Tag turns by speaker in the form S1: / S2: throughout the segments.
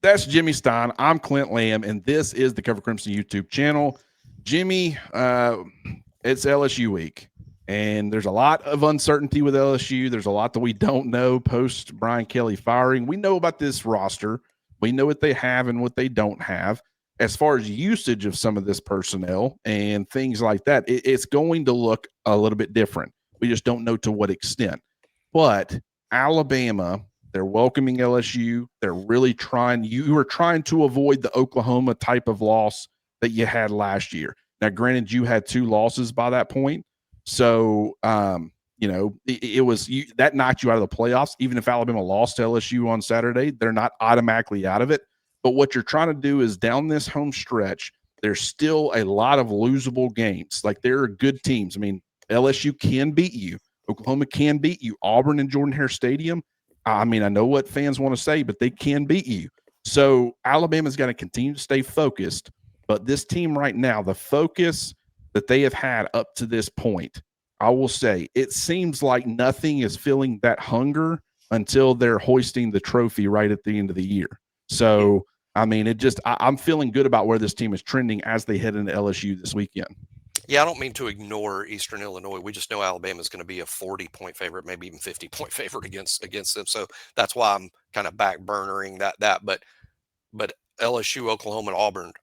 S1: That's Jimmy Stein. I'm Clint Lamb, and this is the Cover Crimson YouTube channel. Jimmy, it's LSU week, and there's a lot of uncertainty with LSU. There's a lot that we don't know post Brian Kelly firing. We know about this roster. We know what they have and what they don't have. As far as usage of some of this personnel and things like that, it's going to look a little bit different. We just don't know to what extent. But Alabama, they're welcoming LSU. They're really trying. You were trying to avoid the Oklahoma type of loss that you had last year. Now, granted, you had 2 losses by that point. So, it was that knocked you out of the playoffs. Even if Alabama lost to LSU on Saturday, they're not automatically out of it. But what you're trying to do is down this home stretch, there's still a lot of losable games. Like, there are good teams. I mean, LSU can beat you. Oklahoma can beat you. Auburn and Jordan-Hare Stadium, I mean, I know what fans want to say, but they can beat you. So Alabama's got to continue to stay focused. But this team right now, the focus that they have had up to this point, I will say, it seems like nothing is filling that hunger until they're hoisting the trophy right at the end of the year. So, I mean, I'm feeling good about where this team is trending as they head into LSU this weekend.
S2: Yeah, I don't mean to ignore Eastern Illinois. We just know Alabama is going to be a 40-point favorite, maybe even 50-point favorite against them. So that's why I'm kind of back burnering that. But LSU, Oklahoma, and Auburn,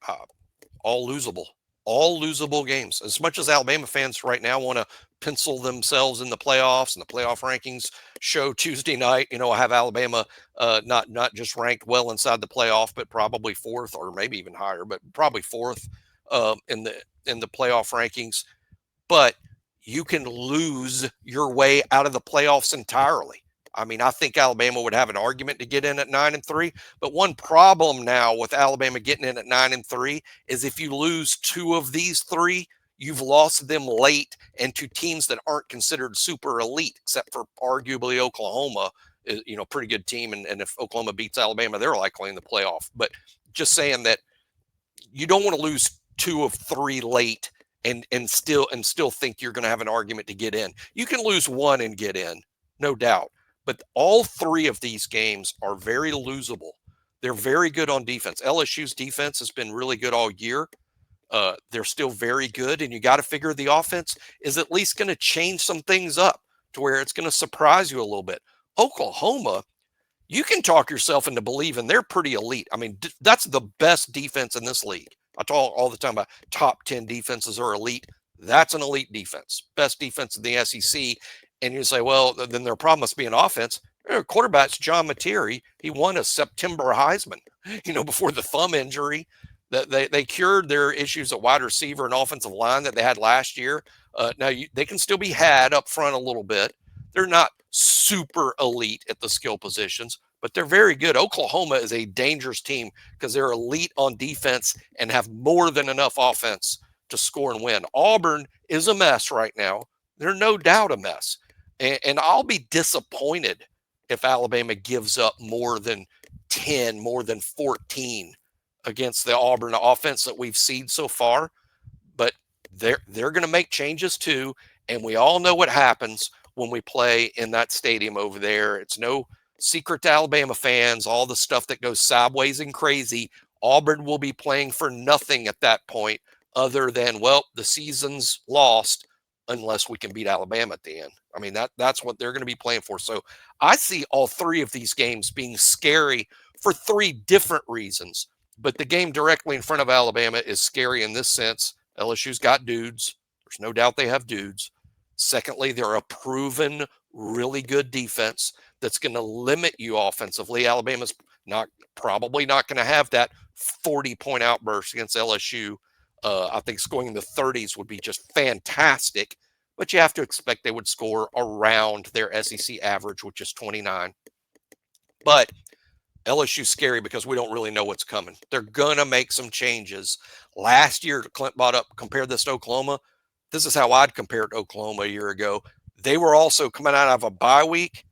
S2: all losable games. As much as Alabama fans right now want to pencil themselves in the playoffs, and the playoff rankings show Tuesday night, I have Alabama not just ranked well inside the playoff, but probably 4th or maybe even higher, but probably 4th in the playoff rankings. But you can lose your way out of the playoffs entirely. I mean, I think Alabama would have an argument to get in at 9-3. But one problem now with Alabama getting in at 9-3 is if you lose 2 of these 3, you've lost them late and to teams that aren't considered super elite, except for arguably Oklahoma, pretty good team. And if Oklahoma beats Alabama, they're likely in the playoff. But just saying that you don't want to lose 2 of 3 late and still think you're going to have an argument to get in. You can lose 1 and get in, no doubt. But all 3 of these games are very losable. They're very good on defense. LSU's defense has been really good all year. They're still very good, and you got to figure the offense is at least going to change some things up to where it's going to surprise you a little bit. Oklahoma, you can talk yourself into believing they're pretty elite. I mean, that's the best defense in this league. I talk all the time about top 10 defenses are elite. That's an elite defense, best defense in the SEC. And you say, well, then their problem must be an offense. Their quarterback's John Materi. He won a September Heisman, before the thumb injury. They cured their issues at wide receiver and offensive line that they had last year. Now, they can still be had up front a little bit. They're not super elite at the skill positions, but they're very good. Oklahoma is a dangerous team because they're elite on defense and have more than enough offense to score and win. Auburn is a mess right now. They're no doubt a mess. And I'll be disappointed if Alabama gives up more than 10, more than 14 against the Auburn offense that we've seen so far. But they're going to make changes too. And we all know what happens when we play in that stadium over there. It's no secret to Alabama fans, all the stuff that goes sideways and crazy. Auburn will be playing for nothing at that point other than, well, the season's lost unless we can beat Alabama at the end. I mean, that's what they're going to be playing for. So I see all 3 of these games being scary for 3 different reasons. But the game directly in front of Alabama is scary in this sense. LSU's got dudes. There's no doubt they have dudes. Secondly, they're a proven, really good defense that's going to limit you offensively. Alabama's probably not going to have that 40-point outburst against LSU. I think scoring in the 30s would be just fantastic, but you have to expect they would score around their SEC average, which is 29. But LSU's scary because we don't really know what's coming. They're going to make some changes. Last year, Clint compared this to Oklahoma. This is how I'd compare it to Oklahoma a year ago. They were also coming out of a bye week,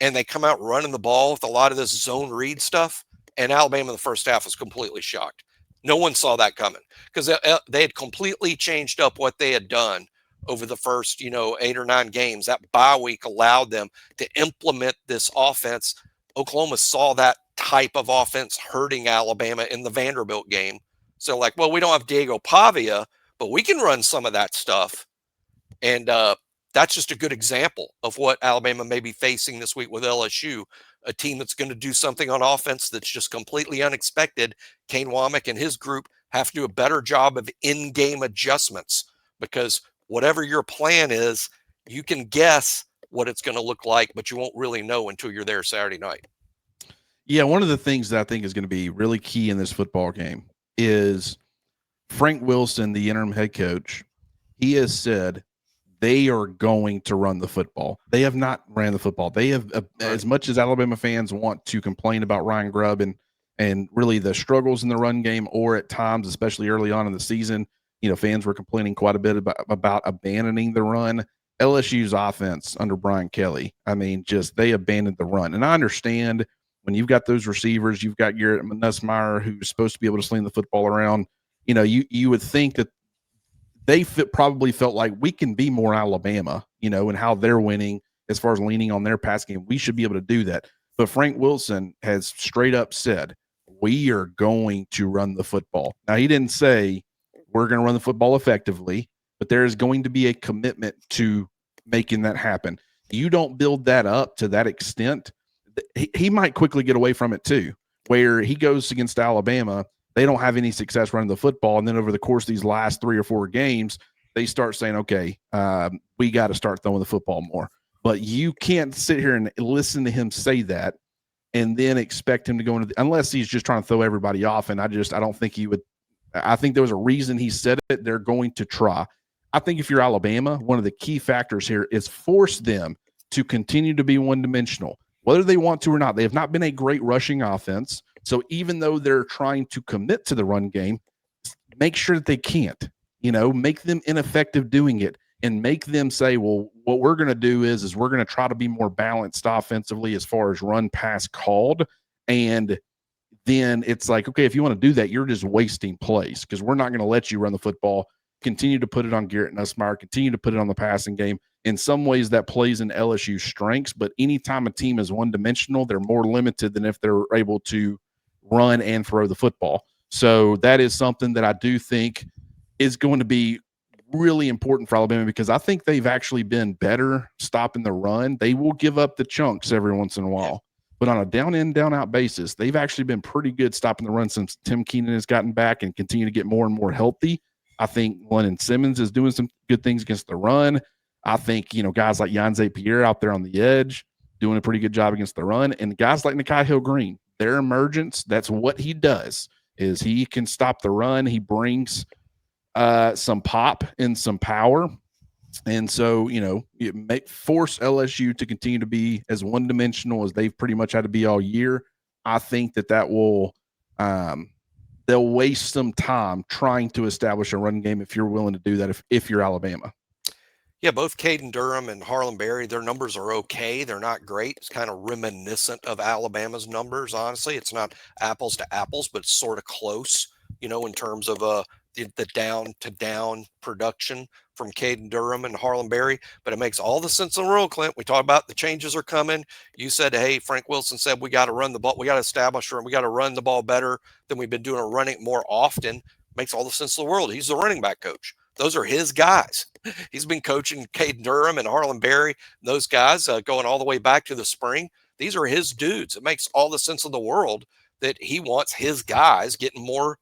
S2: and they come out running the ball with a lot of this zone read stuff, and Alabama in the first half was completely shocked. No one saw that coming because they had completely changed up what they had done over the first, 8 or 9 games. That bye week allowed them to implement this offense. Oklahoma saw that type of offense hurting Alabama in the Vanderbilt game. So like, well, we don't have Diego Pavia, but we can run some of that stuff. And that's just a good example of what Alabama may be facing this week with LSU, a team that's going to do something on offense that's just completely unexpected. Kane Womack and his group have to do a better job of in-game adjustments, because whatever your plan is, you can guess what it's going to look like, but you won't really know until you're there Saturday night.
S1: Yeah, one of the things that I think is going to be really key in this football game is Frank Wilson, the interim head coach. He has said they are going to run the football. They have not ran the football. They have, as much as Alabama fans want to complain about Ryan Grubb and really the struggles in the run game, or at times, especially early on in the season, fans were complaining quite a bit about abandoning the run. LSU's offense under Brian Kelly, I mean, just they abandoned the run. And I understand when you've got those receivers, you've got Garrett Nussmeier, who's supposed to be able to sling the football around. You would think that they probably felt like we can be more Alabama, and how they're winning as far as leaning on their pass game. We should be able to do that. But Frank Wilson has straight up said, we are going to run the football. Now, he didn't say we're going to run the football effectively, but there is going to be a commitment to making that happen. You don't build that up to that extent, he might quickly get away from it too, where he goes against Alabama. They don't have any success running the football. And then over the course of these last 3 or 4 games, they start saying, okay, we got to start throwing the football more. But you can't sit here and listen to him say that and then expect him to go into unless he's just trying to throw everybody off. And I don't think he would. I think there was a reason he said it. They're going to try. I think if you're Alabama, one of the key factors here is force them to continue to be one-dimensional, whether they want to or not. They have not been a great rushing offense. So even though they're trying to commit to the run game, make sure that they can't, make them ineffective doing it, and make them say, well, what we're going to do is we're going to try to be more balanced offensively as far as run pass called. And then it's like, okay, if you want to do that, you're just wasting plays, because we're not going to let you run the football. Continue to put it on Garrett Nussmeier, continue to put it on the passing game. In some ways that plays in LSU strengths, but anytime a team is one-dimensional, they're more limited than if they're able to run and throw the football. So that is something that I do think is going to be really important for Alabama, because I think they've actually been better stopping the run. They will give up the chunks every once in a while, but on a down in, down out basis, they've actually been pretty good stopping the run since Tim Keenan has gotten back and continue to get more and more healthy. I think Lennon Simmons is doing some good things against the run. I think, guys like Yanze Pierre out there on the edge doing a pretty good job against the run. And guys like Nikai Hill-Green, their emergence, that's what he does, is he can stop the run. He brings some pop and some power. And so, it may force LSU to continue to be as one-dimensional as they've pretty much had to be all year. I think that will they'll waste some time trying to establish a run game if you're willing to do that, if you're Alabama.
S2: Yeah, both Caden Durham and Harlan Berry, their numbers are okay. They're not great. It's kind of reminiscent of Alabama's numbers, honestly. It's not apples to apples, but it's sort of close, in terms of the down-to-down production from Caden Durham and Harlan Berry. But it makes all the sense in the world, Clint. We talked about the changes are coming. You said, hey, Frank Wilson said we got to run the ball. We got to establish or we got to run the ball better than we've been doing, or running more often. Makes all the sense in the world. He's the running back coach. Those are his guys. He's been coaching Caden Durham and Harlan Berry, those guys, going all the way back to the spring. These are his dudes. It makes all the sense in the world that he wants his guys getting more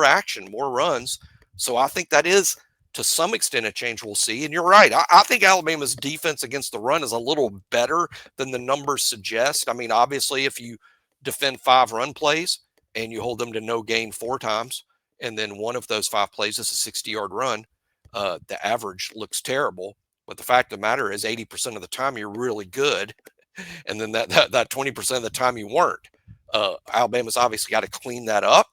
S2: action, more runs. So I think that is, to some extent, a change we'll see. And you're right. I think Alabama's defense against the run is a little better than the numbers suggest. I mean, obviously, if you defend 5 run plays and you hold them to no gain 4 times, and then one of those 5 plays is a 60-yard run, the average looks terrible. But the fact of the matter is 80% of the time you're really good. And then that 20% of the time you weren't. Alabama's obviously got to clean that up,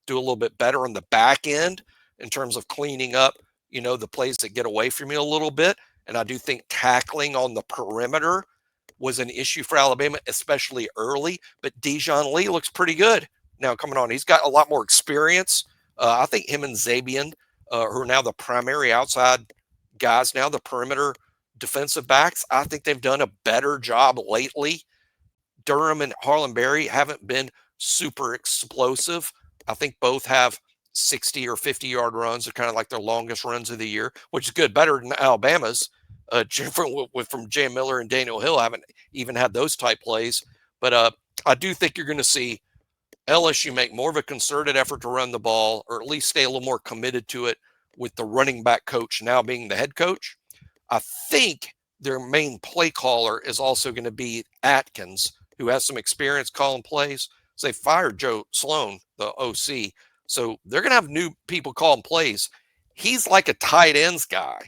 S2: do a little bit better on the back end in terms of cleaning up, the plays that get away from you a little bit. And I do think tackling on the perimeter was an issue for Alabama, especially early. But Dijon Lee looks pretty good now coming on. He's got a lot more experience. I think him and Zabian, who are now the primary outside guys now, the perimeter defensive backs, I think they've done a better job lately. Durham and Harlan Berry haven't been super explosive. I think both have 60 or 50-yard runs. They're kind of like their longest runs of the year, which is good, better than Alabama's. From Jay Miller and Daniel Hill, haven't even had those type plays. But I do think you're going to see LSU make more of a concerted effort to run the ball, or at least stay a little more committed to it, with the running back coach now being the head coach. I think their main play caller is also going to be Atkins, who has some experience calling plays. So they fired Joe Sloan, the OC. So they're going to have new people calling plays. He's like a tight ends guy,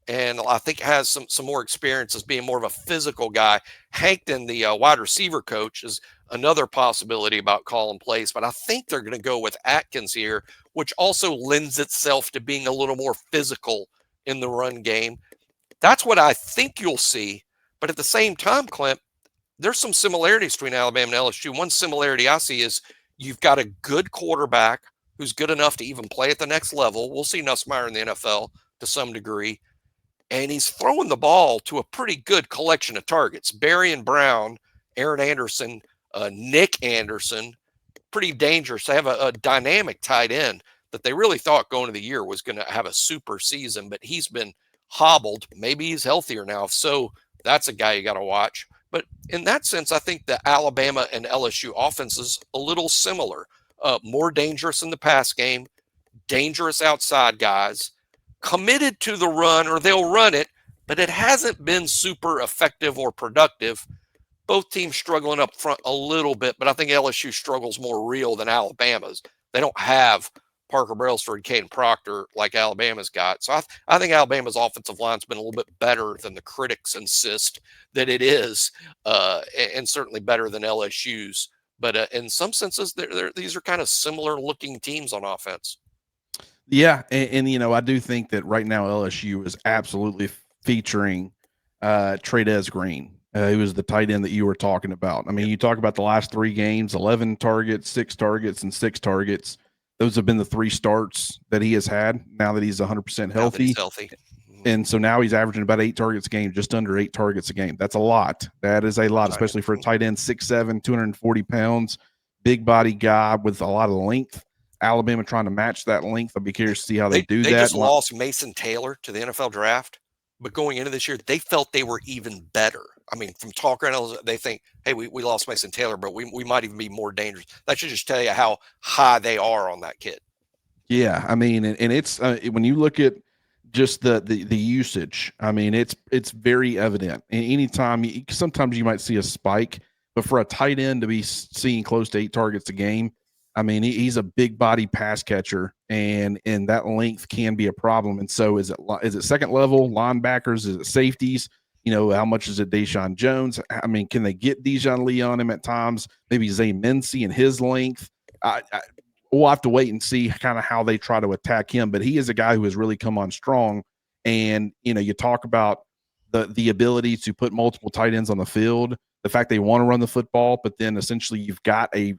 S2: and I think has some more experience as being more of a physical guy. Hankton, the wide receiver coach, is another possibility about calling plays, but I think they're going to go with Atkins here, which also lends itself to being a little more physical in the run game. That's what I think you'll see. But at the same time, Clint, there's some similarities between Alabama and LSU. One similarity I see is you've got a good quarterback who's good enough to even play at the next level. We'll see Nussmeier in the NFL to some degree. And he's throwing the ball to a pretty good collection of targets. Barry and Brown, Aaron Anderson, Nick Anderson, pretty dangerous. They have a dynamic tight end that they really thought going into the year was going to have a super season, but he's been hobbled. Maybe he's healthier now. So that's a guy you got to watch. But in that sense, I think the Alabama and LSU offense is a little similar. More dangerous in the pass game, dangerous outside guys, committed to the run, or they'll run it, but it hasn't been super effective or productive. Both teams struggling up front a little bit, but I think LSU struggles more real than Alabama's. They don't have Parker Brailsford, Caden Proctor like Alabama's got. So I think Alabama's offensive line's been a little bit better than the critics insist that it is, and certainly better than LSU's. But in some senses, these are kind of similar looking teams on offense.
S1: Yeah, and I do think that right now LSU is absolutely featuring Trey'Dez Green, who is the tight end that you were talking about. I mean, you talk about the last 3 games, 11 targets, 6 targets, and 6 targets. Those have been the 3 starts that he has had now that he's 100% healthy. And so now he's averaging about 8 targets a game, just under 8 targets a game. That's a lot. That is a lot, especially for a tight end, 6'7", 240 pounds, big body guy with a lot of length. Alabama trying to match that length. I'll be curious to see how they do that.
S2: They just lost Mason Taylor to the NFL draft, but going into this year, they felt they were even better. I mean, from talk around, they think, hey, we lost Mason Taylor, but we might even be more dangerous. That should just tell you how high they are on that kid.
S1: Yeah, I mean, and it's when you look at just the usage, I mean, it's very evident. And anytime, sometimes you might see a spike, but for a tight end to be seeing close to 8 targets a game, I mean, he's a big body pass catcher, and that length can be a problem. And so, is it second level linebackers? Is it safeties? How much is it Deshaun Jones? I mean, can they get Dijon Lee on him at times? Maybe Zay Mincy and his length. We'll have to wait and see kind of how they try to attack him. But he is a guy who has really come on strong. And you talk about the ability to put multiple tight ends on the field, the fact they want to run the football, but then essentially you've got a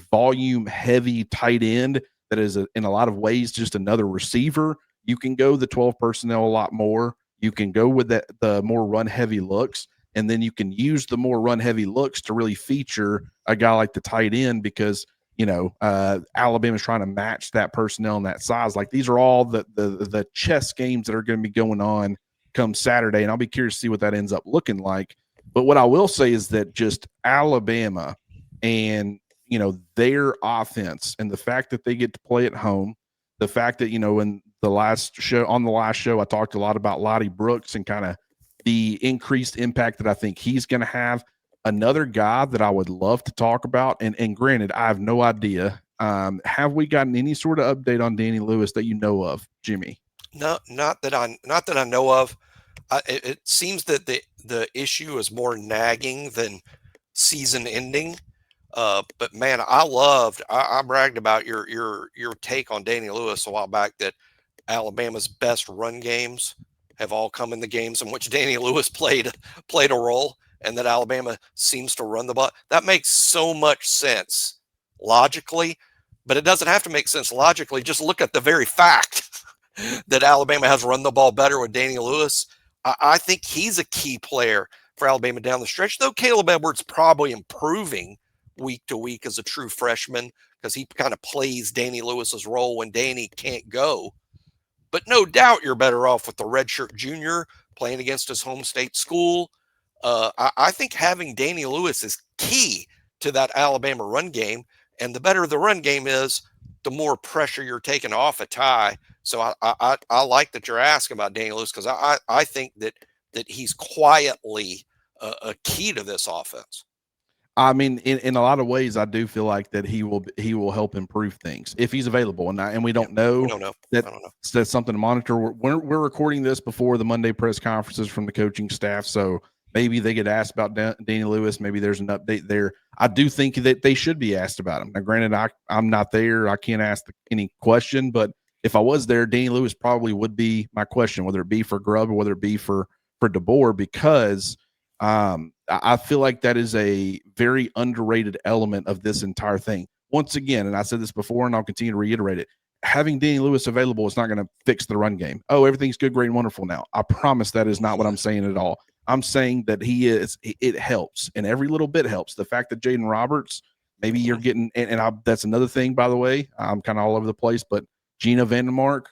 S1: volume heavy tight end that is in a lot of ways just another receiver. You can go the 12 personnel a lot more. You can go with the more run heavy looks, and then you can use the more run heavy looks to really feature a guy like the tight end, because Alabama's trying to match that personnel and that size. Like, these are all the chess games that are going to be going on come Saturday, and I'll be curious to see what that ends up looking like. But what I will say is that just Alabama and their offense, and the fact that they get to play at home, the fact that in the last show I talked a lot about Lottie Brooks and kind of the increased impact that I think he's going to have. Another guy that I would love to talk about, and granted, I have no idea. Have we gotten any sort of update on Danny Lewis that you know of, Jimmy?
S2: No, not that I know of. It seems that the issue is more nagging than season ending. But man, I bragged about your take on Danny Lewis a while back, that Alabama's best run games have all come in the games in which Danny Lewis played a role, and that Alabama seems to run the ball. That makes so much sense logically, but it doesn't have to make sense logically. Just look at the very fact that Alabama has run the ball better with Danny Lewis. I think he's a key player for Alabama down the stretch, though Caleb Edwards probably improving week to week as a true freshman because he kind of plays Danny Lewis's role when Danny can't go. But no doubt you're better off with the redshirt junior playing against his home state school. I think having Danny Lewis is key to that Alabama run game. And the better the run game is, the more pressure you're taking off a Ty. So I like that you're asking about Danny Lewis because I think that he's quietly a key to this offense.
S1: I mean, in a lot of ways, I do feel like that he will help improve things if he's available, and we don't know.
S2: We don't know.
S1: That
S2: I don't know.
S1: That's something to monitor. We're recording this before the Monday press conferences from the coaching staff, so maybe they get asked about Danny Lewis. Maybe there's an update there. I do think that they should be asked about him. Now, granted, I'm not there. I can't ask any question, but if I was there, Danny Lewis probably would be my question, whether it be for Grubb or whether it be for DeBoer, because I feel like that is a very underrated element of this entire thing. Once again, and I said this before, and I'll continue to reiterate it, having Danny Lewis available is not going to fix the run game. Oh, everything's good, great, and wonderful now. I promise that is not what I'm saying at all. I'm saying that it helps, and every little bit helps. The fact that Jaden Roberts, maybe you're getting, that's another thing, by the way. I'm kind of all over the place, but Gino Vandermark,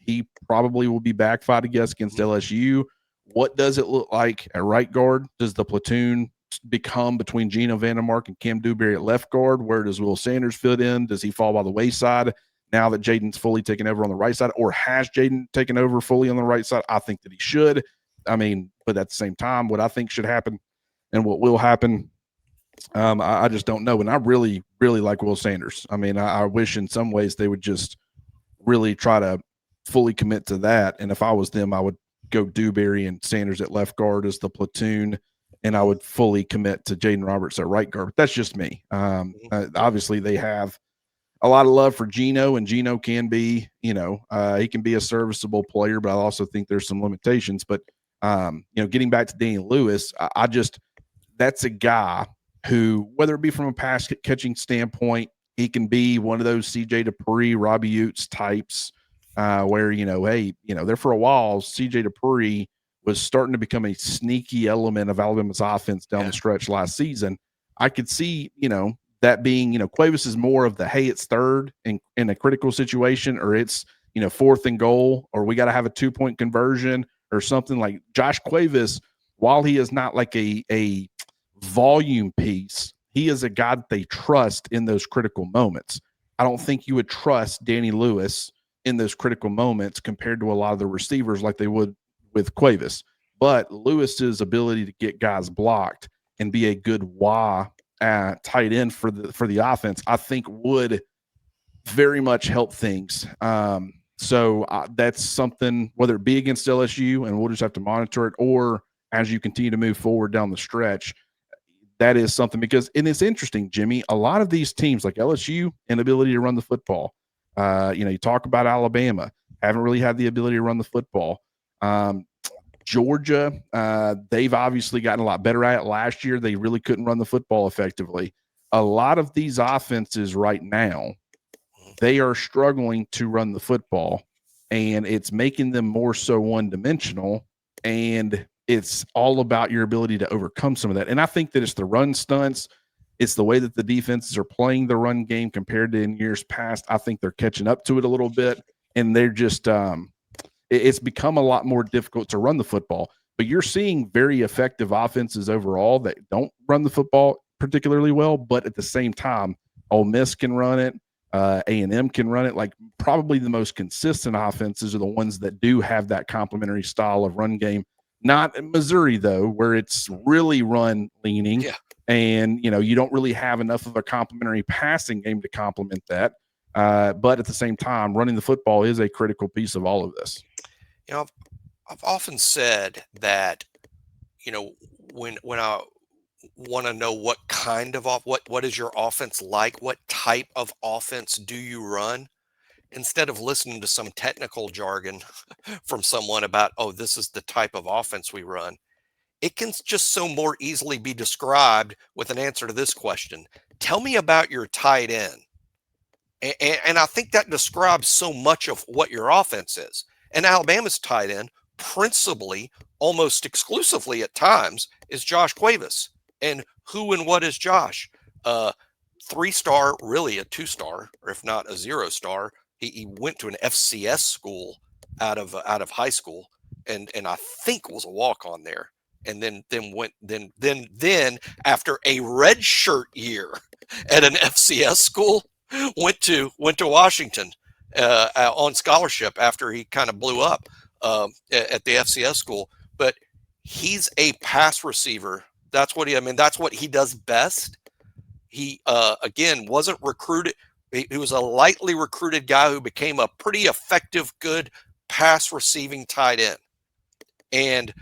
S1: he probably will be back, fight, I guess, against LSU. What does it look like at right guard? Does the platoon become between Gino Vandermark and Cam Dewberry at left guard? Where does Will Sanders fit in? Does he fall by the wayside now that Jaden's fully taken over on the right side? Or has Jaden taken over fully on the right side? I think that he should. I mean, but at the same time, what I think should happen and what will happen, I just don't know. And I really, really like Will Sanders. I mean, I wish in some ways they would just really try to fully commit to that. And if I was them, I would go Dewberry and Sanders at left guard as the platoon, and I would fully commit to Jaden Roberts at right guard. But that's just me. Obviously, they have a lot of love for Gino, and Gino can be, he can be a serviceable player, but I also think there's some limitations. But, getting back to Danny Lewis, that's a guy who, whether it be from a pass catching standpoint, he can be one of those CJ Dupree, Robbie Utes types, where, there for a while, CJ Dupree was starting to become a sneaky element of Alabama's offense down the stretch last season. I could see, that being, Cuevas is more of the, hey, it's third in a critical situation, or it's, fourth and goal, or we got to have a 2-point conversion or something. Like Josh Cuevas, while he is not like a volume piece, he is a guy that they trust in those critical moments. I don't think you would trust Danny Lewis in those critical moments compared to a lot of the receivers like they would with Cuevas. But Lewis's ability to get guys blocked and be a good tight end for the offense, I think would very much help things. So that's something, whether it be against LSU, and we'll just have to monitor it, or as you continue to move forward down the stretch, that is something. Because, and it's interesting, Jimmy, a lot of these teams like LSU, inability to run the football. You talk about Alabama, haven't really had the ability to run the football. Georgia, they've obviously gotten a lot better at it. Last year, they really couldn't run the football effectively. A lot of these offenses right now, they are struggling to run the football, and it's making them more so one-dimensional, and it's all about your ability to overcome some of that. And I think that it's the run stunts. It's the way that the defenses are playing the run game compared to in years past. I think they're catching up to it a little bit, and they're just it's become a lot more difficult to run the football. But you're seeing very effective offenses overall that don't run the football particularly well, but at the same time, Ole Miss can run it. A&M can run it. Like, probably the most consistent offenses are the ones that do have that complementary style of run game. Not in Missouri, though, where it's really run leaning.
S2: Yeah.
S1: And, you don't really have enough of a complementary passing game to complement that. But at the same time, running the football is a critical piece of all of this.
S2: I've often said that, when I want to know what kind of what is your offense like, what type of offense do you run, instead of listening to some technical jargon from someone about, oh, this is the type of offense we run, it can just so more easily be described with an answer to this question: tell me about your tight end. And I think that describes so much of what your offense is. And Alabama's tight end, principally, almost exclusively at times, is Josh Cuevas. And who and what is Josh? 3-star, really a 2-star, or if not a 0-star. He went to an FCS school out of high school, and I think was a walk on there, and then after a redshirt year at an FCS school, went to Washington on scholarship after he kind of blew up at the FCS school. But he's a pass receiver. That's what that's what he does best. He again wasn't recruited. He was a lightly recruited guy who became a pretty effective, good pass receiving tight end. And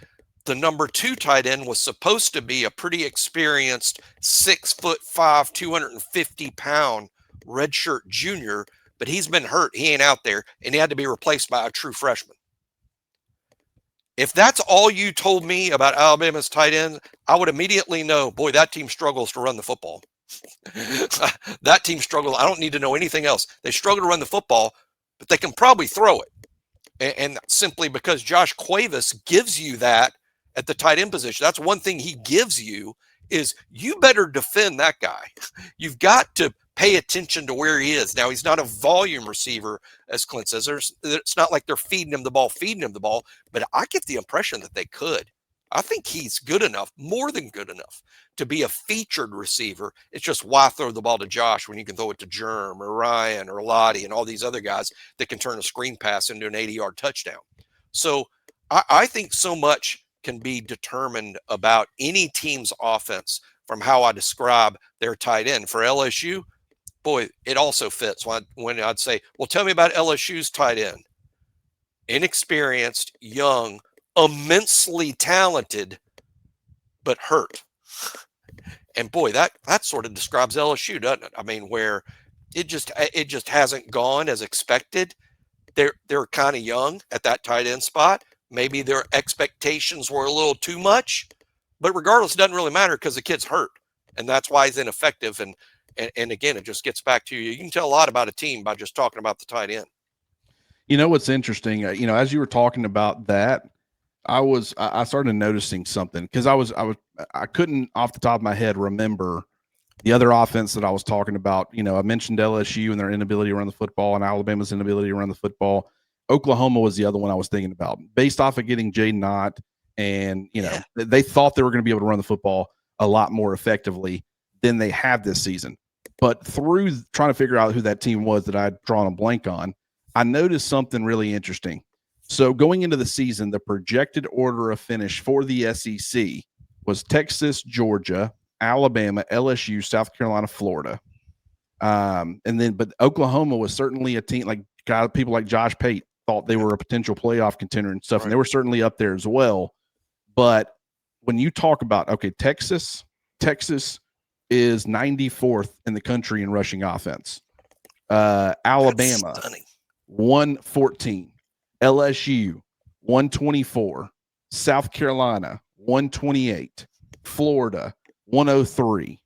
S2: the number 2 tight end was supposed to be a pretty experienced 6'5", 250-pound redshirt junior, but he's been hurt. He ain't out there, and he had to be replaced by a true freshman. If that's all you told me about Alabama's tight end, I would immediately know, boy, that team struggles to run the football. That team struggles. I don't need to know anything else. They struggle to run the football, but they can probably throw it. And simply because Josh Cuevas gives you that at the tight end position, that's one thing he gives you, is you better defend that guy. You've got to pay attention to where he is. Now, he's not a volume receiver, as Clint says. It's not like they're feeding him the ball, but I get the impression that they could. I think he's good enough, more than good enough, to be a featured receiver. It's just, why throw the ball to Josh when you can throw it to Germ or Ryan or Lottie and all these other guys that can turn a screen pass into an 80-yard touchdown. So I think so much can be determined about any team's offense from how I describe their tight end. For LSU, boy, it also fits when I'd say, well, tell me about LSU's tight end. Inexperienced, young, immensely talented, but hurt. And boy, that sort of describes LSU, doesn't it? I mean, where it just hasn't gone as expected. They're kind of young at that tight end spot. Maybe their expectations were a little too much, but regardless, it doesn't really matter because the kid's hurt, and that's why he's ineffective. And again, it just gets back to you can tell a lot about a team by just talking about the tight end.
S1: You know what's interesting? As you were talking about that, I started noticing something, because I couldn't off the top of my head remember the other offense that I was talking about. I mentioned LSU and their inability to run the football, and Alabama's inability to run the football. Oklahoma was the other one I was thinking about, based off of getting Jaden Knott, and they thought they were going to be able to run the football a lot more effectively than they have this season. But through trying to figure out who that team was that I'd drawn a blank on, I noticed something really interesting. So going into the season, the projected order of finish for the SEC was Texas, Georgia, Alabama, LSU, South Carolina, Florida. But Oklahoma was certainly a team, like people like Josh Pate thought they were a potential playoff contender and stuff, right. And they were certainly up there as well. But when you talk about, okay, Texas is 94th in the country in rushing offense. Alabama, 114. LSU, 124. South Carolina, 128. Florida, 103.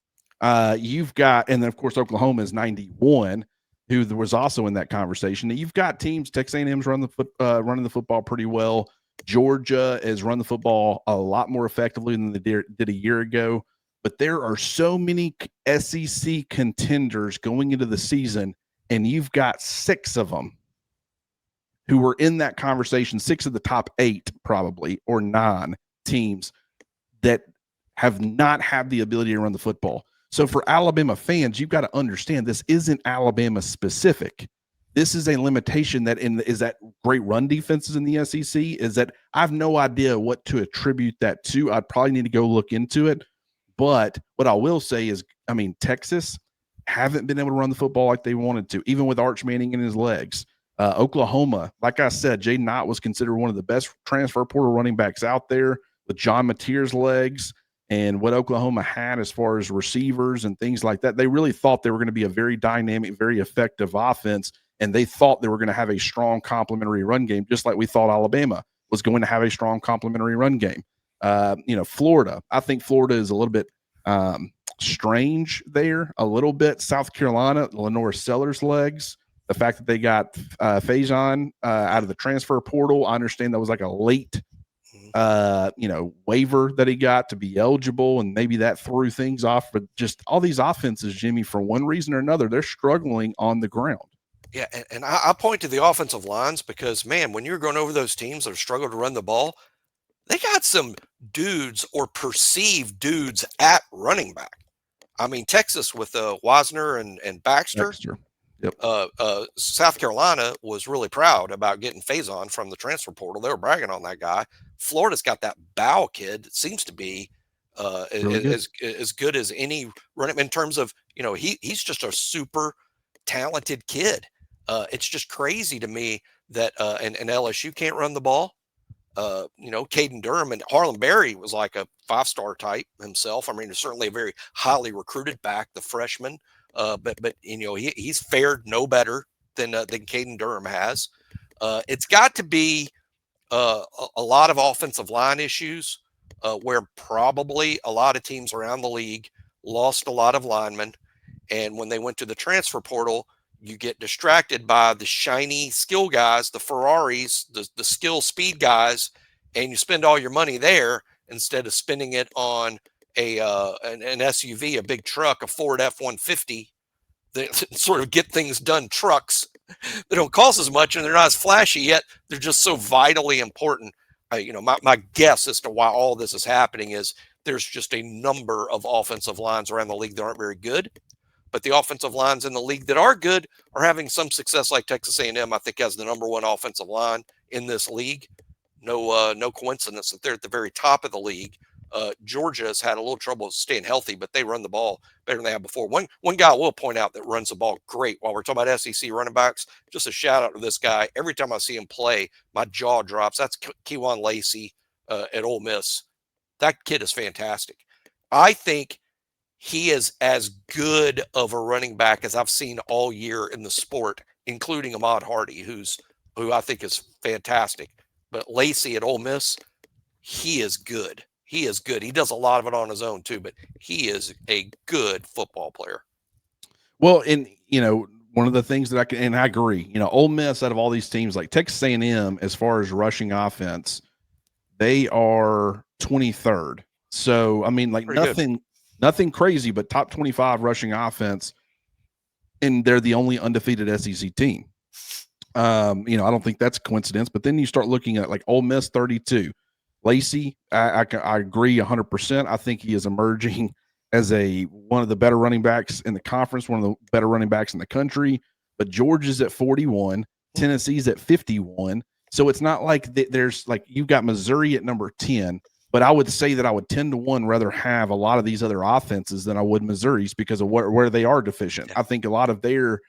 S1: You've got, and then of course Oklahoma is 91, who was also in that conversation. You've got teams. Texas A&M's running the football pretty well. Georgia has run the football a lot more effectively than they did a year ago. But there are so many SEC contenders going into the season, and you've got 6 of them who were in that conversation, 6 of the top 8 probably, or 9 teams that have not had the ability to run the football. So for Alabama fans, you've got to understand this isn't Alabama specific. This is a limitation that is that great run defenses in the SEC, is that I have no idea what to attribute that to. I'd probably need to go look into it. But what I will say is, Texas haven't been able to run the football like they wanted to, even with Arch Manning in his legs. Oklahoma, like I said, Jaden Knott was considered one of the best transfer portal running backs out there with John Mateer's legs and what Oklahoma had as far as receivers and things like that. They really thought they were going to be a very dynamic, very effective offense, and they thought they were going to have a strong complementary run game, just like we thought Alabama was going to have a strong complementary run game. Florida, I think Florida is a little bit strange there, a little bit. South Carolina, Lenore Sellers' legs, the fact that they got Faison out of the transfer portal. I understand that was like a late waiver that he got to be eligible, and maybe that threw things off. But just all these offenses, Jimmy, for one reason or another, they're struggling on the ground.
S2: Yeah, and I point to the offensive lines because, man, when you're going over those teams that struggle to run the ball, they got some dudes or perceived dudes at running back. I mean, Texas with Wisner and Baxter.
S1: Baxter. Yep.
S2: South Carolina was really proud about getting Faison from the transfer portal. They were bragging on that guy. Florida's got that Bow kid that seems to be
S1: Really good.
S2: as good as any running in terms of, he's just a super talented kid. It's just crazy to me that and LSU can't run the ball. Caden Durham and Harlan Berry was like a 5-star type himself. I mean, certainly a very highly recruited back, the freshman. But he's fared no better than Caden Durham has. It's got to be a lot of offensive line issues where probably a lot of teams around the league lost a lot of linemen. And when they went to the transfer portal, you get distracted by the shiny skill guys, the Ferraris, the skill speed guys, and you spend all your money there instead of spending it on an SUV, a big truck, a Ford F-150 that sort of get things done trucks that don't cost as much and they're not as flashy, yet they're just so vitally important. My guess as to why all this is happening is there's just a number of offensive lines around the league that aren't very good. But the offensive lines in the league that are good are having some success, like Texas A&M, I think, has the number one offensive line in this league. No coincidence that they're at the very top of the league. Georgia has had a little trouble staying healthy, but they run the ball better than they have before. One guy I will point out that runs the ball great while we're talking about SEC running backs, just a shout out to this guy. Every time I see him play, my jaw drops. That's Kewan Lacey at Ole Miss. That kid is fantastic. I think he is as good of a running back as I've seen all year in the sport, including Ahmad Hardy, who I think is fantastic. But Lacey at Ole Miss, he is good. He is good. He does a lot of it on his own too, but he is a good football player.
S1: Well, and one of the things that I agree, Ole Miss out of all these teams, like Texas A&M, as far as rushing offense, they are 23rd. So I mean, like nothing crazy, but top 25 rushing offense, and they're the only undefeated SEC team. I don't think that's a coincidence. But then you start looking at like Ole Miss 32. Lacey, I agree 100%. I think he is emerging as one of the better running backs in the conference, one of the better running backs in the country. But Georgia's at 41, Tennessee's at 51. So it's not like there's like you've got Missouri at number 10. But I would say that I would 10-1 rather have a lot of these other offenses than I would Missouri's because of where they are deficient. I think a lot of theirs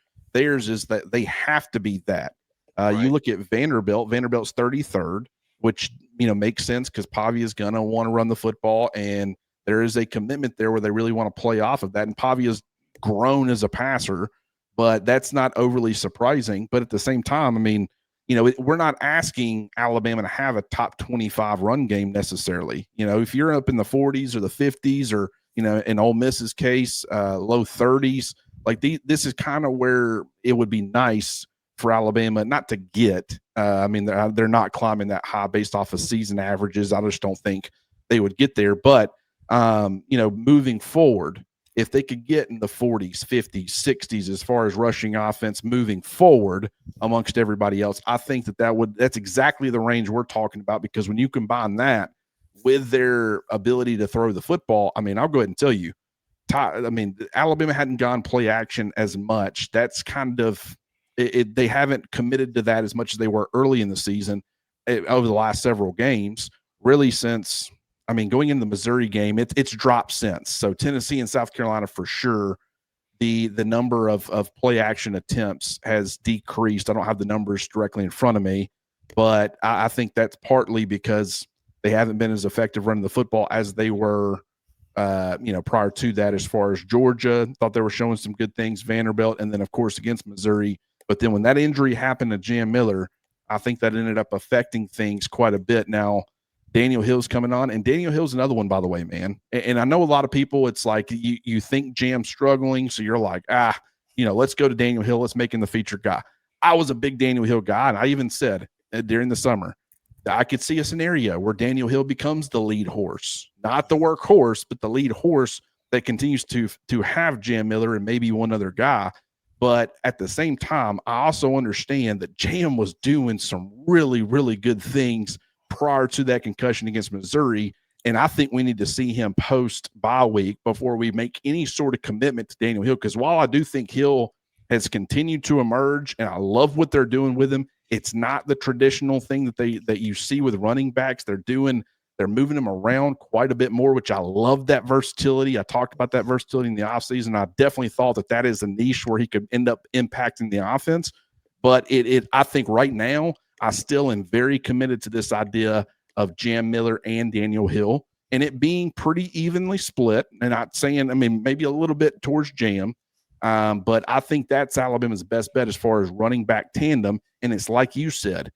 S1: is that they have to be that. Right. You look at Vanderbilt's 33rd, which makes sense because Pavia is gonna want to run the football, and there is a commitment there where they really want to play off of that. And Pavia's grown as a passer, but that's not overly surprising. But at the same time, I mean, we're not asking Alabama to have a top 25 run game necessarily. If you're up in the 40s or the 50s or, in Ole Miss's case, low 30s, like this is kind of where it would be nice for Alabama not to get. I mean, they're not climbing that high based off of season averages. I just don't think they would get there. But, moving forward, if they could get in the 40s, 50s, 60s as far as rushing offense moving forward amongst everybody else, I think that's exactly the range we're talking about, because when you combine that with their ability to throw the football, I mean, I'll go ahead and tell you, Alabama hadn't gone play action as much. That's kind of it. They haven't committed to that as much as they were early in the season over the last several games, really since – going into the Missouri game, it's dropped since. So Tennessee and South Carolina for sure, the number of play action attempts has decreased. I don't have the numbers directly in front of me, but I think that's partly because they haven't been as effective running the football as they were, prior to that. As far as Georgia, thought they were showing some good things, Vanderbilt, and then of course against Missouri. But then when that injury happened to Jam Miller, I think that ended up affecting things quite a bit. Now, Daniel Hill's coming on, and Daniel Hill's another one, by the way, man. And I know a lot of people, it's like you think Jam's struggling, so you're like, let's go to Daniel Hill. Let's make him the featured guy. I was a big Daniel Hill guy, and I even said during the summer I could see a scenario where Daniel Hill becomes the lead horse, not the workhorse, but the lead horse that continues to have Jam Miller and maybe one other guy. But at the same time, I also understand that Jam was doing some really, really good things prior to that concussion against Missouri. And I think we need to see him post bye week before we make any sort of commitment to Daniel Hill. Because while I do think Hill has continued to emerge, and I love what they're doing with him, it's not the traditional thing that you see with running backs. They're moving them around quite a bit more, which I love that versatility. I talked about that versatility in the offseason. I definitely thought that is a niche where he could end up impacting the offense. But I think right now, I still am very committed to this idea of Jam Miller and Daniel Hill, and it being pretty evenly split. And not saying, I mean, maybe a little bit towards Jam, but I think that's Alabama's best bet as far as running back tandem. And it's like you said,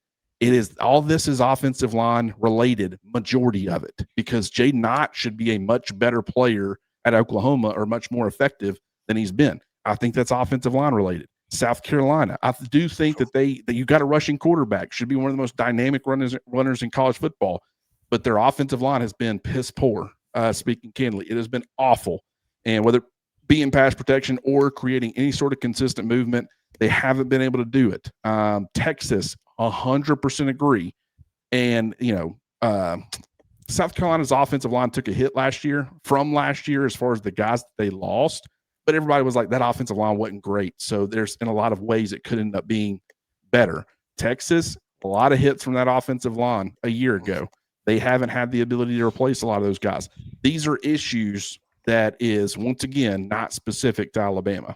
S1: all this is offensive line related, majority of it, because Jaden Knott should be a much better player at Oklahoma or much more effective than he's been. I think that's offensive line related. South Carolina, I do think that you got a rushing quarterback, should be one of the most dynamic runners in college football, but their offensive line has been piss poor. Speaking candidly, it has been awful, and whether be in pass protection or creating any sort of consistent movement, they haven't been able to do it. Texas, 100% agree. And, South Carolina's offensive line took a hit last year as far as the guys that they lost, but everybody was like, that offensive line wasn't great. So there's in a lot of ways it could end up being better. Texas, a lot of hits from that offensive line a year ago. They haven't had the ability to replace a lot of those guys. These are issues that is, once again, not specific to Alabama.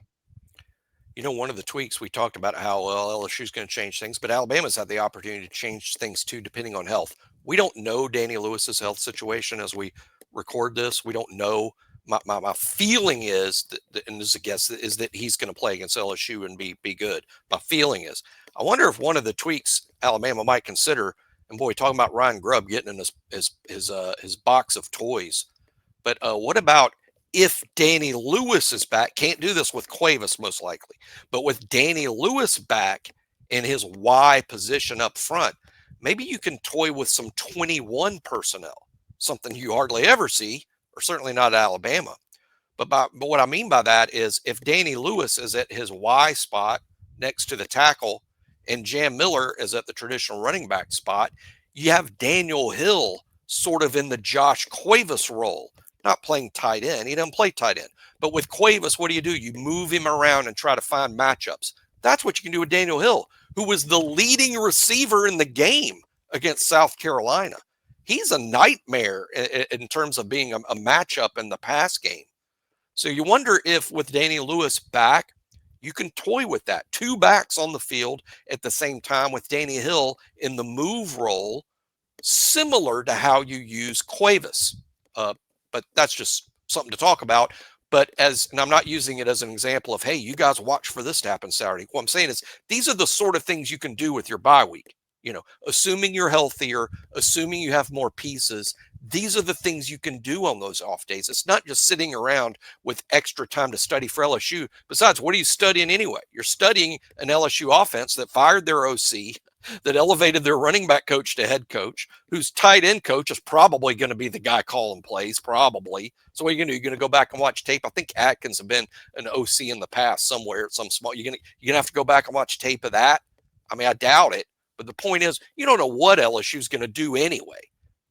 S2: One of the tweaks we talked about how LSU is going to change things, but Alabama's had the opportunity to change things too, depending on health. We don't know Danny Lewis's health situation as we record this. We don't know. My feeling is that, and this is a guess, is that he's going to play against LSU and be good. My feeling is, I wonder if one of the tweaks Alabama might consider, and boy, talking about Ryan Grubb getting in his box of toys, but what about if Danny Lewis is back? Can't do this with Cuevas most likely, but with Danny Lewis back in his Y position up front, maybe you can toy with some 21 personnel, something you hardly ever see, or certainly not at Alabama. But what I mean by that is if Danny Lewis is at his Y spot next to the tackle and Jam Miller is at the traditional running back spot, you have Daniel Hill sort of in the Josh Cuevas role, not playing tight end. He doesn't play tight end. But with Cuevas, what do? You move him around and try to find matchups. That's what you can do with Daniel Hill, who was the leading receiver in the game against South Carolina. He's a nightmare in terms of being a matchup in the pass game. So you wonder if with Danny Lewis back, you can toy with that. Two backs on the field at the same time with Danny Hill in the move role, similar to how you use Cuevas. But that's just something to talk about. But and I'm not using it as an example of, hey, you guys watch for this to happen Saturday. What I'm saying is these are the sort of things you can do with your bye week. Assuming you're healthier, assuming you have more pieces, these are the things you can do on those off days. It's not just sitting around with extra time to study for LSU. Besides, what are you studying anyway? You're studying an LSU offense that fired their OC, that elevated their running back coach to head coach, whose tight end coach is probably going to be the guy calling plays, probably. So what are you going to do? You're going to go back and watch tape. I think Atkins have been an OC in the past somewhere at some small. You're going to have to go back and watch tape of that. I mean, I doubt it. But the point is, you don't know what LSU is going to do anyway.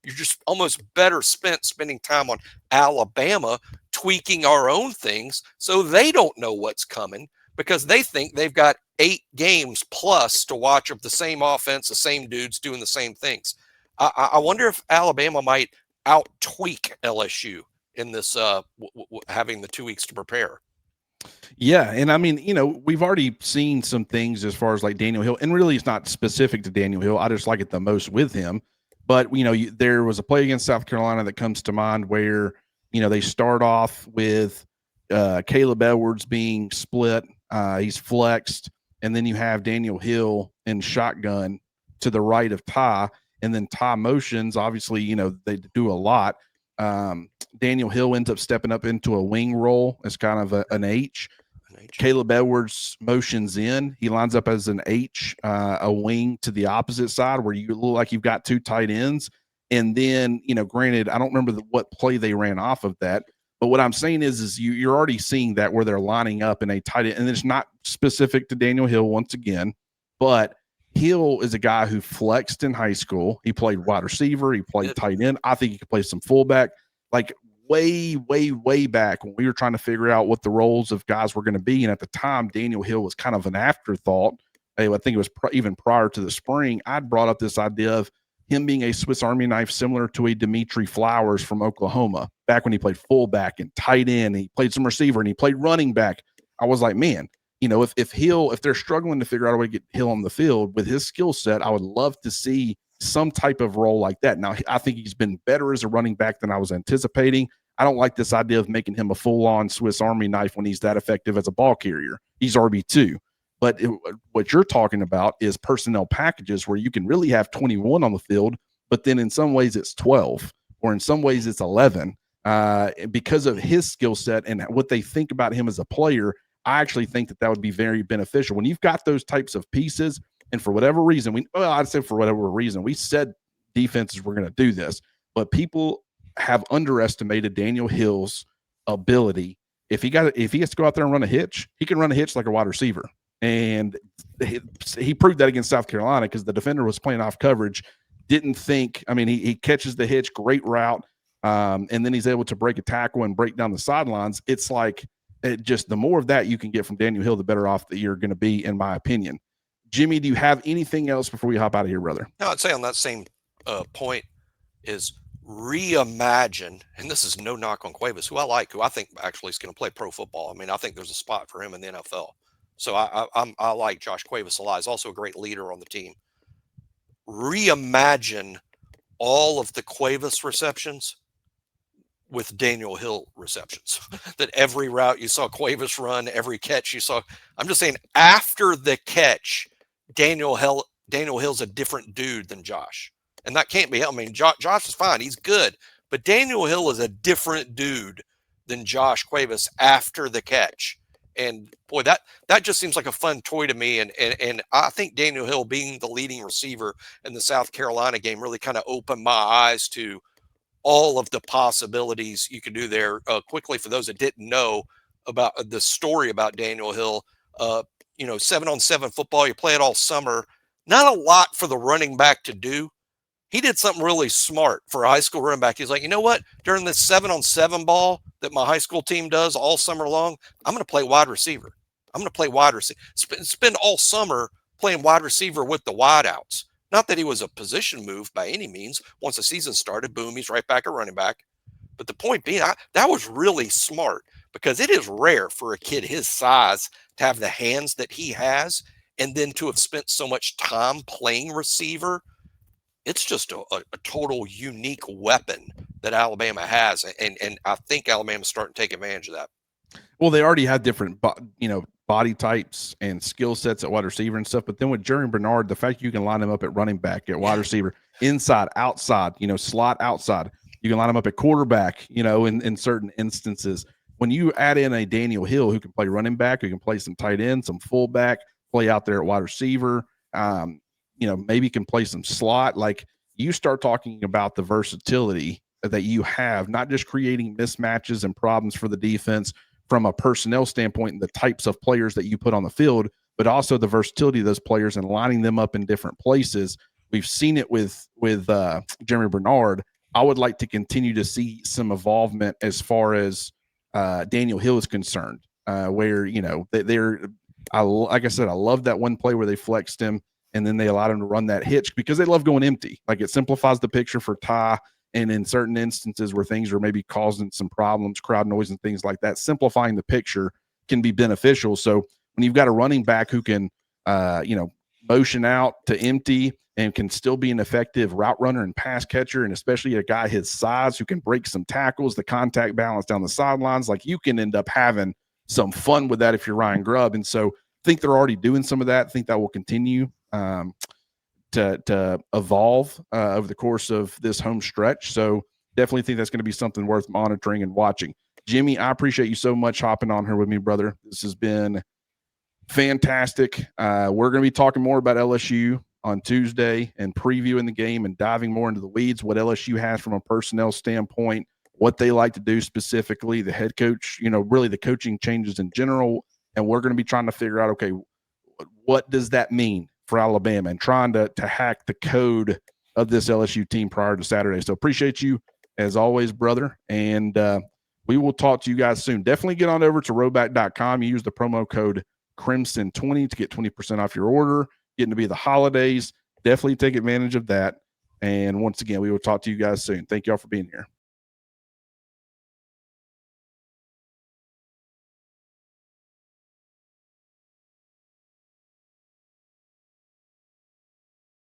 S2: You're just almost better spending time on Alabama, tweaking our own things so they don't know what's coming because they think they've got 8 games plus to watch of the same offense, the same dudes doing the same things. I wonder if Alabama might out-tweak LSU in this having the 2 weeks to prepare.
S1: Yeah, and I mean, we've already seen some things as far as like Daniel Hill, and really it's not specific to Daniel Hill. I just like it the most with him. But, there was a play against South Carolina that comes to mind where, they start off with Caleb Edwards being split. He's flexed. And then you have Daniel Hill in shotgun to the right of Ty. And then Ty motions, obviously, they do a lot. Daniel Hill ends up stepping up into a wing role as kind of an H. Caleb Edwards motions in. He lines up as an H, a wing to the opposite side where you look like you've got two tight ends. And then, granted, I don't remember what play they ran off of that. But what I'm saying is you're already seeing that where they're lining up in a tight end. And it's not specific to Daniel Hill once again. But Hill is a guy who flexed in high school. He played wide receiver. He played tight end. I think he could play some fullback. Like way, way, way back when we were trying to figure out what the roles of guys were going to be. And at the time, Daniel Hill was kind of an afterthought. I think it was even prior to the spring. I'd brought up this idea of him being a Swiss Army knife similar to a Dimitri Flowers from Oklahoma back when he played fullback and tight end. He played some receiver and he played running back. I was like, man, if they're struggling to figure out a way to get Hill on the field with his skill set, I would love to see some type of role like that. Now, I think he's been better as a running back than I was anticipating. I don't like this idea of making him a full-on Swiss Army knife when he's that effective as a ball carrier. He's RB2. But what you're talking about is personnel packages where you can really have 21 on the field, but then in some ways it's 12 or in some ways it's 11 because of his skill set and what they think about him as a player. I actually think that would be very beneficial when you've got those types of pieces. And for whatever reason, I'd say for whatever reason, we said defenses were going to do this, but people have underestimated Daniel Hill's ability. If he has to go out there and run a hitch, he can run a hitch like a wide receiver. And he proved that against South Carolina because the defender was playing off coverage, didn't think, he catches the hitch, great route. And then he's able to break a tackle and break down the sidelines. It's like, the more of that you can get from Daniel Hill, the better off that you're going to be, in my opinion. Jimmy, do you have anything else before we hop out of here, brother?
S2: No, I'd say on that same point is reimagine, and this is no knock on Cuevas, who I think actually is going to play pro football. I think there's a spot for him in the NFL. So I like Josh Cuevas a lot. He's also a great leader on the team. Reimagine all of the Cuevas receptions with Daniel Hill receptions. That every route you saw Cuevas run, every catch you saw. I'm just saying, after the catch, Daniel Hill's a different dude than Josh. And that can't be helped. Josh is fine. He's good. But Daniel Hill is a different dude than Josh Cuevas after the catch. And boy, that just seems like a fun toy to me. And I think Daniel Hill being the leading receiver in the South Carolina game really kind of opened my eyes to all of the possibilities you could do there. Quickly, for those that didn't know about the story about Daniel Hill, 7-on-7 football, you play it all summer. Not a lot for the running back to do. He did something really smart for a high school running back. He's like, you know what? During this 7-on-7 ball that my high school team does all summer long, I'm going to play wide receiver. I'm going to play wide receiver. Spend all summer playing wide receiver with the wideouts. Not that he was a position move by any means. Once the season started, boom, he's right back at running back. But the point being, that was really smart because it is rare for a kid his size to have the hands that he has and then to have spent so much time playing receiver. It's just a total unique weapon that Alabama has. And I think Alabama's starting to take advantage of that.
S1: Well, they already had different, body types and skill sets at wide receiver and stuff. But then with Jerry Bernard, the fact you can line him up at running back, at wide receiver, inside, outside, slot outside, you can line him up at quarterback, in certain instances. When you add in a Daniel Hill who can play running back, who can play some tight end, some fullback, play out there at wide receiver, maybe can play some slot. Like, you start talking about the versatility that you have, not just creating mismatches and problems for the defense from a personnel standpoint and the types of players that you put on the field, but also the versatility of those players and lining them up in different places. We've seen it with Jeremy Bernard. I would like to continue to see some involvement as far as Daniel Hill is concerned, where, like I said, I love that one play where they flexed him and then they allowed him to run that hitch because they love going empty. Like, it simplifies the picture for Ty. And in certain instances where things are maybe causing some problems, crowd noise and things like that, simplifying the picture can be beneficial. So when you've got a running back who can, motion out to empty and can still be an effective route runner and pass catcher, and especially a guy his size who can break some tackles, the contact balance down the sidelines, like, you can end up having some fun with that if you're Ryan Grubb. And so I think they're already doing some of that. I think that will continue to evolve over the course of this home stretch. So definitely think that's going to be something worth monitoring and watching. Jimmy, I appreciate you so much hopping on here with me, brother. This has been fantastic. We're going to be talking more about LSU on Tuesday and previewing the game and diving more into the weeds, what LSU has from a personnel standpoint, what they like to do specifically, the head coach, really the coaching changes in general. And we're going to be trying to figure out, okay, what does that mean for Alabama, and trying to hack the code of this LSU team prior to Saturday. So appreciate you as always, brother. And we will talk to you guys soon. Definitely get on over to roback.com. Use the promo code Crimson20 to get 20% off your order. Getting to be the holidays. Definitely take advantage of that. And once again, we will talk to you guys soon. Thank you all for being here.